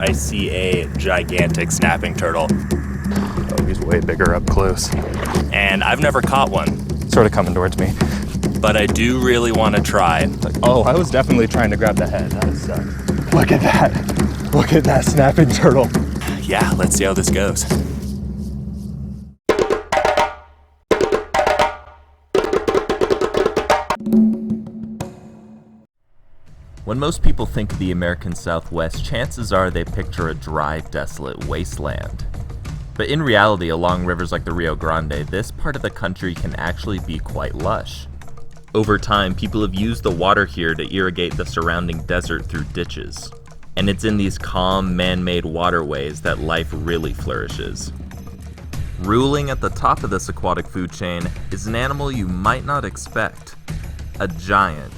I see a gigantic snapping turtle. Oh, he's way bigger up close. And I've never caught one. Sort of coming towards me. But I do really want to try. Oh, I was definitely trying to grab the head. That was Look at that. Look at that snapping turtle. Yeah, let's see how this goes. When most people think of the American Southwest, chances are they picture a dry, desolate wasteland. But in reality, along rivers like the Rio Grande, this part of the country can actually be quite lush. Over time, people have used the water here to irrigate the surrounding desert through ditches. And it's in these calm, man-made waterways that life really flourishes. Ruling at the top of this aquatic food chain is an animal you might not expect. A giant,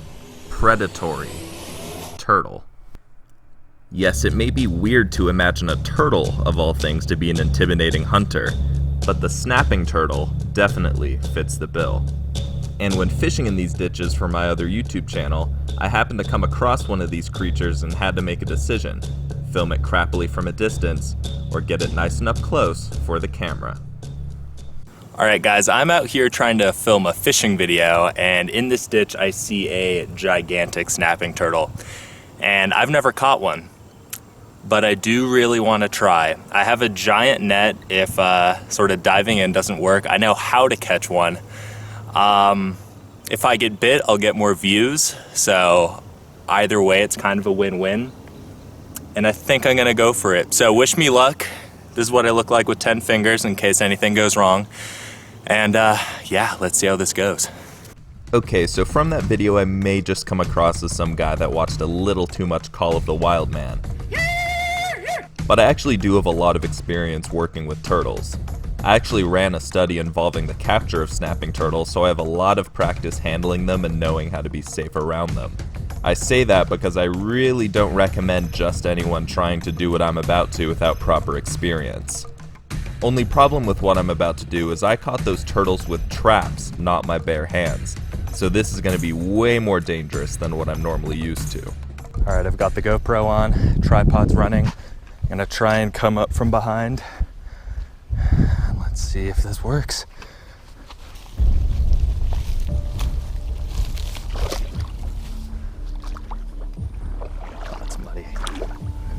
predatory turtle. Yes, it may be weird to imagine a turtle, of all things, to be an intimidating hunter, but the snapping turtle definitely fits the bill. And when fishing in these ditches for my other YouTube channel, I happened to come across one of these creatures and had to make a decision: film it crappily from a distance, or get it nice and up close for the camera. Alright guys, I'm out here trying to film a fishing video, and in this ditch I see a gigantic snapping turtle. And I've never caught one, but I do really want to try. I have a giant net if sort of diving in doesn't work. I know how to catch one. If I get bit, I'll get more views, so either way it's kind of a win-win. And I think I'm gonna go for it. So wish me luck. This is what I look like with 10 fingers in case anything goes wrong. And yeah, let's see how this goes. Okay, so from that video I may just come across as some guy that watched a little too much Call of the Wild Man. But I actually do have a lot of experience working with turtles. I actually ran a study involving the capture of snapping turtles, so I have a lot of practice handling them and knowing how to be safe around them. I say that because I really don't recommend just anyone trying to do what I'm about to without proper experience. Only problem with what I'm about to do is I caught those turtles with traps, not my bare hands. So this is going to be way more dangerous than what I'm normally used to. All right, I've got the GoPro on, tripod's running. I'm gonna try and come up from behind. Let's see if this works. That's muddy.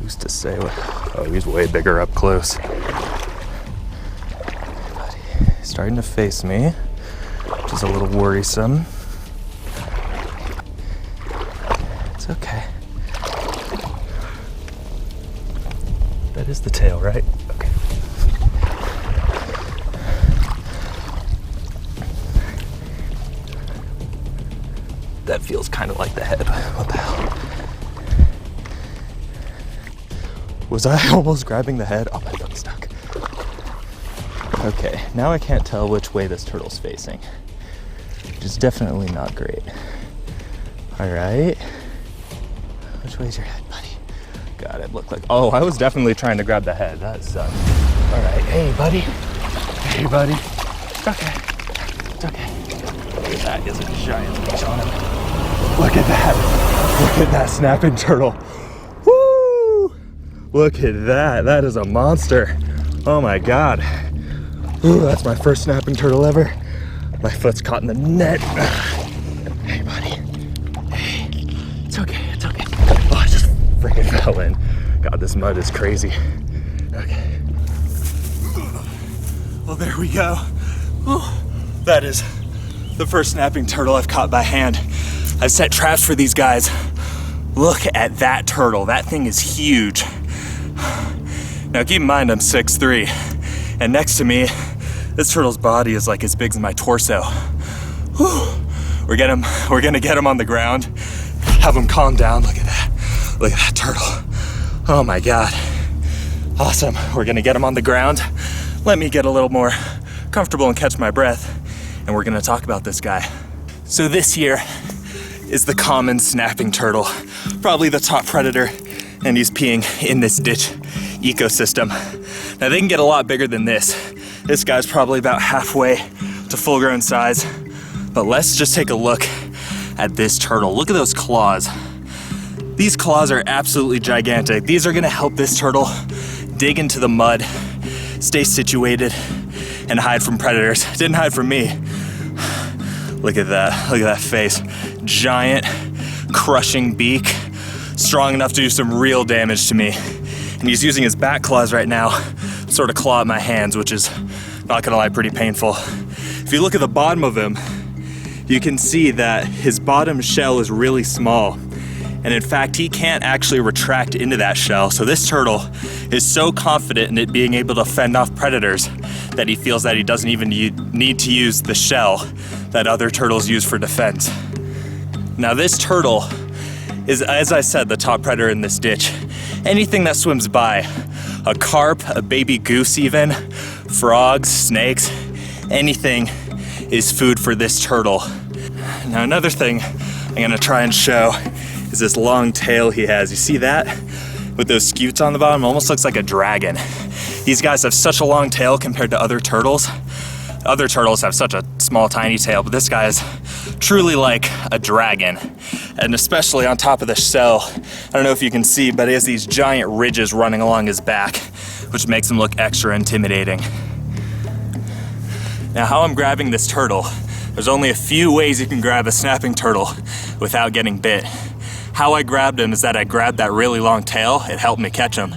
Who's to say what? Oh, he's way bigger up close. He's starting to face me, which is a little worrisome. It's okay. That is the tail, right? Okay. That feels kind of like the head. What the hell? Was I almost grabbing the head? Oh, my foot's stuck. Okay, now I can't tell which way this turtle's facing, which is definitely not great. All right. Which way's your head, buddy? God, it looked like... Oh, I was definitely trying to grab the head. That sucked. All right. Hey, buddy. Hey, buddy. It's okay. It's okay. That is a giant fish on him. Look at that. Look at that snapping turtle. Woo! Look at that. That is a monster. Oh, my God. Ooh, that's my first snapping turtle ever. My foot's caught in the net. Hey, buddy. Hey. It's okay. It's okay. Oh, I just freaking fell in. God, this mud is crazy. Okay. Well, there we go. That is the first snapping turtle I've caught by hand. I've set traps for these guys. Look at that turtle. That thing is huge. Now keep in mind I'm 6'3", and next to me, this turtle's body is like as big as my torso. We're gonna get him on the ground, have him calm down. Look at that. Look at that turtle. Oh my God. Awesome. We're gonna get him on the ground. Let me get a little more comfortable and catch my breath, and we're gonna talk about this guy. So this here is the common snapping turtle, probably the top predator, and he's peeing in this ditch ecosystem. Now they can get a lot bigger than this. This guy's probably about halfway to full grown size, but let's just take a look at this turtle. Look at those claws. These claws are absolutely gigantic. These are gonna help this turtle dig into the mud, stay situated, and hide from predators. Didn't hide from me. Look at that face. Giant, crushing beak, strong enough to do some real damage to me. And he's using his back claws right now to sort of claw at my hands, which is, not gonna lie, pretty painful. If you look at the bottom of him, you can see that his bottom shell is really small. And in fact, he can't actually retract into that shell. So this turtle is so confident in it being able to fend off predators that he feels that he doesn't even need to use the shell that other turtles use for defense. Now this turtle is, as I said, the top predator in this ditch. Anything that swims by, a carp, a baby goose even, frogs, snakes, anything is food for this turtle. Now another thing I'm gonna try and show is this long tail he has. You see that? With those scutes on the bottom, almost looks like a dragon. These guys have such a long tail compared to other turtles. Other turtles have such a small, tiny tail, but this guy is truly like a dragon. And especially on top of the shell, I don't know if you can see, but he has these giant ridges running along his back, which makes him look extra intimidating. Now, how I'm grabbing this turtle, there's only a few ways you can grab a snapping turtle without getting bit. How I grabbed him is that I grabbed that really long tail. It helped me catch him.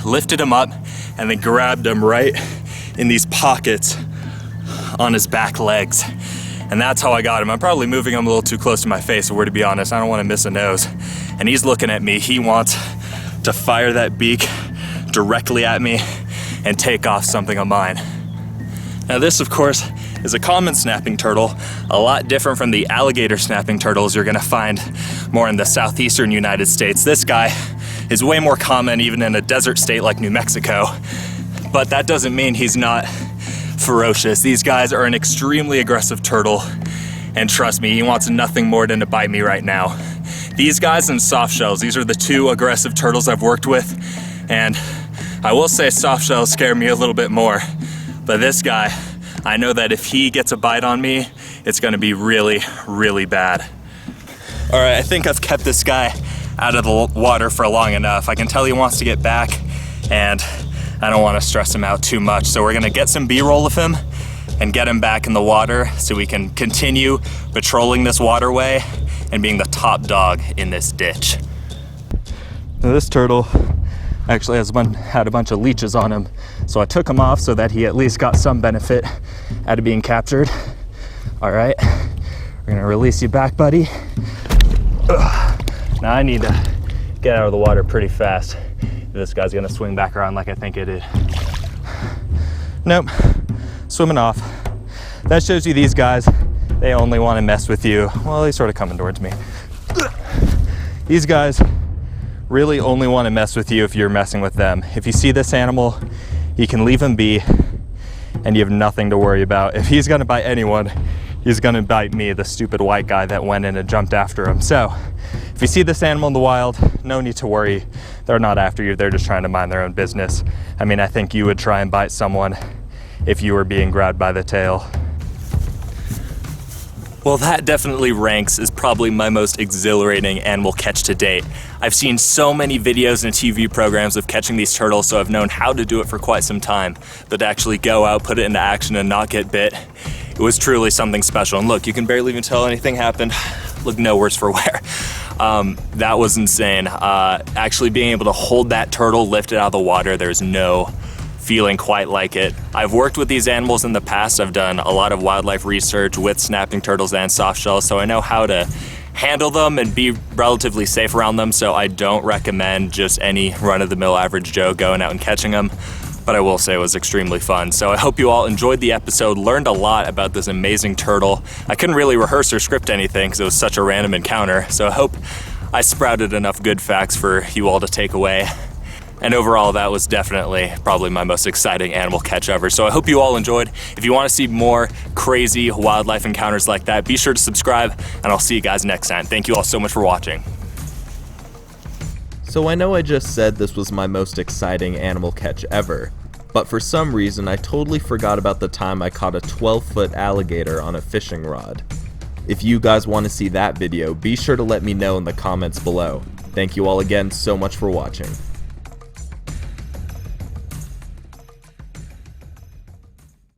Lifted him up and then grabbed him right in these pockets on his back legs. And that's how I got him. I'm probably moving him a little too close to my face, so to be honest, I don't want to miss a nose. And he's looking at me. He wants to fire that beak directly at me and take off something of mine. Now this, of course, is a common snapping turtle, a lot different from the alligator snapping turtles you're gonna find more in the southeastern United States. This guy is way more common even in a desert state like New Mexico, but that doesn't mean he's not ferocious. These guys are an extremely aggressive turtle, and trust me, he wants nothing more than to bite me right now. These guys and soft shells, these are the two aggressive turtles I've worked with, and I will say soft shells scare me a little bit more, but this guy, I know that if he gets a bite on me, it's gonna be really, really bad. All right, I think I've kept this guy out of the water for long enough. I can tell he wants to get back, and I don't wanna stress him out too much. So we're gonna get some B-roll of him and get him back in the water so we can continue patrolling this waterway and being the top dog in this ditch. Now this turtle actually had a bunch of leeches on him, so I took him off so that he at least got some benefit out of being captured. All right, we're gonna release you back, buddy. Ugh. Now I need to get out of the water pretty fast. This guy's gonna swing back around like I think it did. Nope, swimming off. That shows you these guys, they only wanna mess with you. Well, he's sort of coming towards me. These guys really only want to mess with you if you're messing with them. If you see this animal, you can leave him be and you have nothing to worry about. If he's gonna bite anyone, he's gonna bite me, the stupid white guy that went in and jumped after him. So if you see this animal in the wild, no need to worry. They're not after you, they're just trying to mind their own business. I mean, I think you would try and bite someone if you were being grabbed by the tail. Well, that definitely ranks as probably my most exhilarating animal catch to date. I've seen so many videos and TV programs of catching these turtles, so I've known how to do it for quite some time. But to actually go out, put it into action, and not get bit, it was truly something special. And look, you can barely even tell anything happened. Look, no worse for wear. That was insane. Actually being able to hold that turtle lifted out of the water, there's no feeling quite like it. I've worked with these animals in the past. I've done a lot of wildlife research with snapping turtles and soft shells, so I know how to handle them and be relatively safe around them, so I don't recommend just any run-of-the-mill average Joe going out and catching them, but I will say it was extremely fun. So I hope you all enjoyed the episode, learned a lot about this amazing turtle. I couldn't really rehearse or script anything because it was such a random encounter, so I hope I sprouted enough good facts for you all to take away. And overall, that was definitely probably my most exciting animal catch ever. So I hope you all enjoyed. If you want to see more crazy wildlife encounters like that, be sure to subscribe, and I'll see you guys next time. Thank you all so much for watching. So I know I just said this was my most exciting animal catch ever, but for some reason I totally forgot about the time I caught a 12-foot alligator on a fishing rod. If you guys want to see that video, be sure to let me know in the comments below. Thank you all again so much for watching.